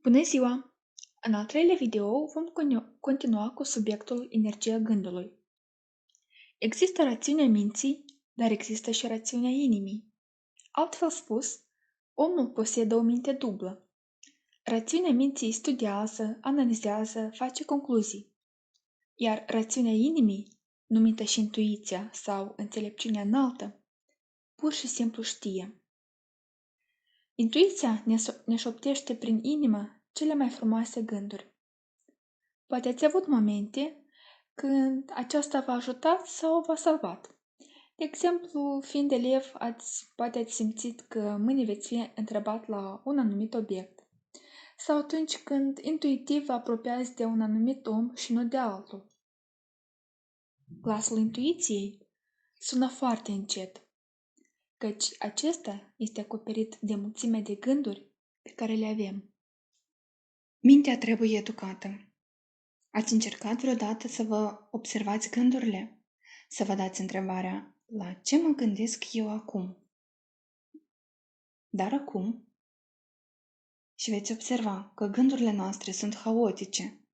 Bună ziua! În al treilea video vom continua cu subiectul energia gândului. Există rațiunea minții, dar există și rațiunea inimii. Altfel spus, omul posedă o minte dublă. Rațiunea minții studiază, analizează, face concluzii, iar rațiunea inimii, numită și intuiția sau înțelepciunea înaltă, pur și simplu știe. Intuiția ne șoptește prin inimă cele mai frumoase gânduri. Poate ați avut momente când aceasta v-a ajutat sau v-a salvat. De exemplu, fiind elev, poate ați simțit că mâine veți fi întrebat la un anumit obiect. Sau atunci când intuitiv vă apropiați de un anumit om și nu de altul. Glasul intuiției sună foarte încet, căci acesta este acoperit de mulțime de gânduri pe care le avem. Mintea trebuie educată. Ați încercat vreodată să vă observați gândurile? Să vă dați întrebarea, la ce mă gândesc eu acum? Dar acum? Și veți observa că gândurile noastre sunt haotice.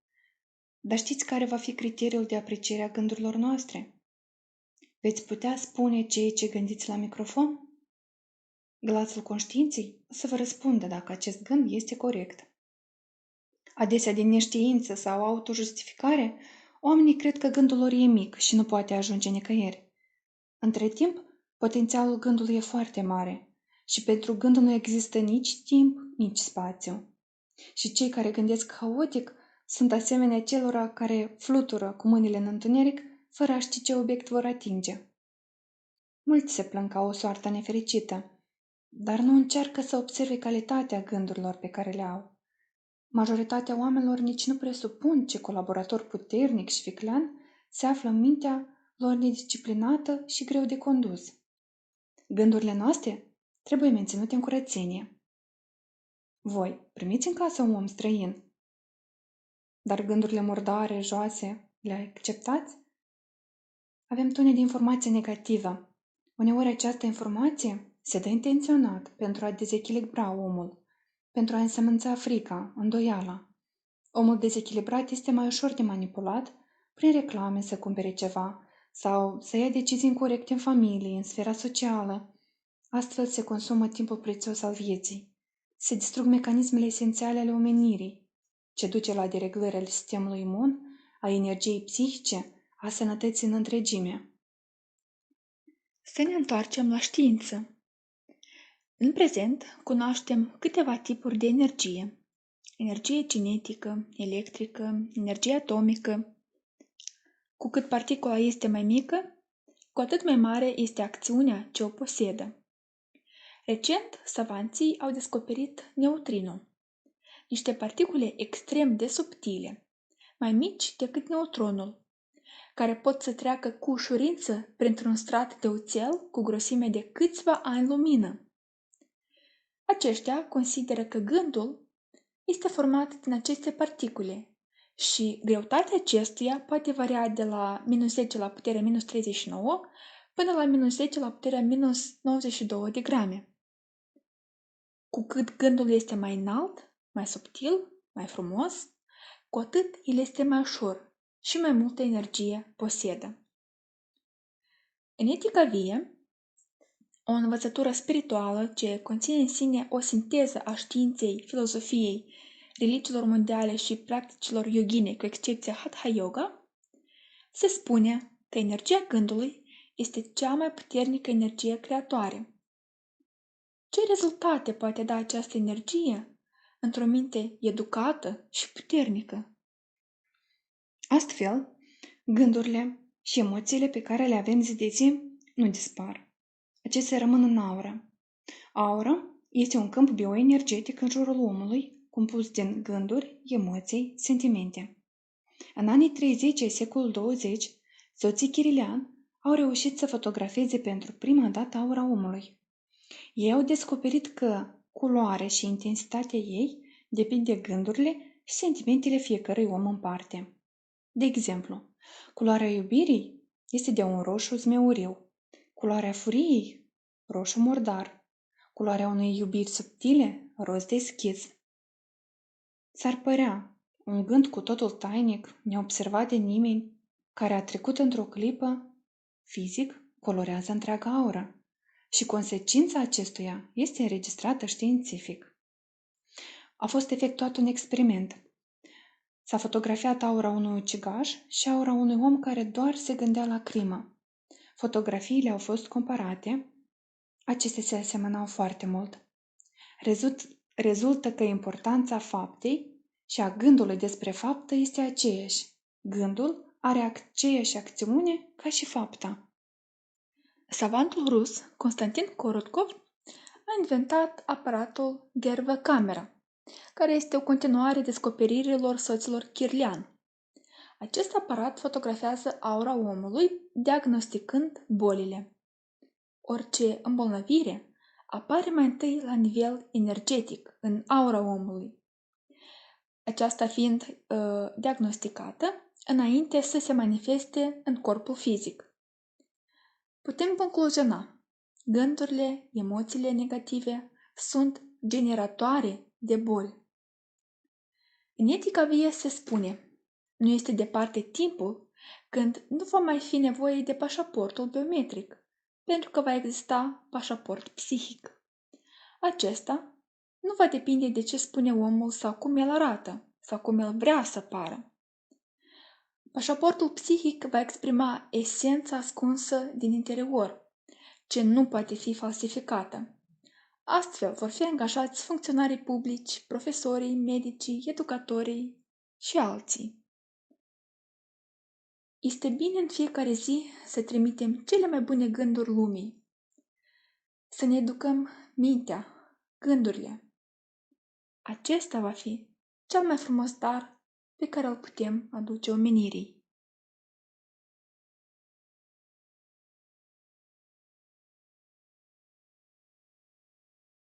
Dar știți care va fi criteriul de apreciere a gândurilor noastre? Veți putea spune ceea ce gândiți la microfon? Glasul conștiinței o să vă răspundă dacă acest gând este corect. Adesea, din neștiință sau autojustificare, oamenii cred că gândul lor e mic și nu poate ajunge nicăieri. Între timp, potențialul gândului e foarte mare și pentru gândul nu există nici timp, nici spațiu. Și cei care gândesc haotic sunt asemenea celora care flutură cu mâinile în întuneric fără a ști ce obiect vor atinge. Mulți se plâng ca o soartă nefericită, dar nu încearcă să observe calitatea gândurilor pe care le au. Majoritatea oamenilor nici nu presupun ce colaborator puternic și viclean se află în mintea lor nedisciplinată și greu de condus. Gândurile noastre trebuie menținute în curățenie. Voi primiți în casă un om străin, dar gândurile murdare, joase, le acceptați? Avem tone de informație negativă. Uneori această informație se dă intenționat pentru a dezechilibra omul, pentru a însămânța frica, îndoiala. Omul dezechilibrat este mai ușor de manipulat prin reclame să cumpere ceva sau să ia decizii incorecte în familie, în sfera socială. Astfel se consumă timpul prețios al vieții. Se distrug mecanismele esențiale ale omenirii, ce duce la dereglări ale sistemului imun, a energiei psihice, a sănătății în întregime. Să ne întoarcem la știință. În prezent, cunoaștem câteva tipuri de energie. Energie cinetică, electrică, energie atomică. Cu cât particula este mai mică, cu atât mai mare este acțiunea ce o posedă. Recent, savanții au descoperit neutrinul, niște particule extrem de subtile, mai mici decât neutronul, care pot să treacă cu ușurință printr-un strat de oțel cu grosime de câțiva ani lumină. Aceștia consideră că gândul este format din aceste particule și greutatea acestuia poate varia de la -10 la puterea -39 până la -10 la puterea -92 de grame. Cu cât gândul este mai înalt, mai subtil, mai frumos, cu atât el este mai ușor și mai multă energie posedă. În etica vie, o învățătură spirituală ce conține în sine o sinteză a științei, filozofiei, religiilor mondiale și practicilor yogine, cu excepția Hatha Yoga, se spune că energia gândului este cea mai puternică energie creatoare. Ce rezultate poate da această energie într-o minte educată și puternică? Astfel, gândurile și emoțiile pe care le avem zi de zi nu dispar. Acestea rămân în aură. Aura este un câmp bioenergetic în jurul omului, compus din gânduri, emoții, sentimente. În anii 30 ai secolul 20, soții Chirilian au reușit să fotografeze pentru prima dată aura omului. Ei au descoperit că culoarea și intensitatea ei depind de gândurile și sentimentele fiecărui om în parte. De exemplu, culoarea iubirii este de un roșu zmeuriu, culoarea furiei, roșu murdar, culoarea unei iubiri subtile, roz deschis. S-ar părea un gând cu totul tainic, neobservat de nimeni, care a trecut într-o clipă, fizic, colorează întreaga aură și consecința acestuia este înregistrată științific. A fost efectuat un experiment. S-a fotografiat aura unui ucigaș și aura unui om care doar se gândea la crimă. Fotografiile au fost comparate. Acestea se asemănau foarte mult. Rezultă că importanța faptei și a gândului despre faptă este aceeași. Gândul are aceeași acțiune ca și fapta. Savantul rus Constantin Korotkov a inventat aparatul Gervă-camera, care este o continuare descoperirilor soților Kirlian. Acest aparat fotografiază aura omului, diagnosticând bolile. Orice îmbolnăvire apare mai întâi la nivel energetic, în aura omului. Aceasta fiind diagnosticată înainte să se manifeste în corpul fizic. Putem concluziona, gândurile, emoțiile negative sunt generatoare de boli. În etica vie se spune, nu este departe timpul când nu va mai fi nevoie de pașaportul biometric, pentru că va exista pașaport psihic. Acesta nu va depinde de ce spune omul sau cum el arată sau cum el vrea să pară. Pașaportul psihic va exprima esența ascunsă din interior, ce nu poate fi falsificată. Astfel vor fi angajați funcționarii publici, profesorii, medicii, educatorii și alții. Este bine în fiecare zi să trimitem cele mai bune gânduri lumii, să ne educăm mintea, gândurile. Acesta va fi cel mai frumos dar pe care îl putem aduce omenirii.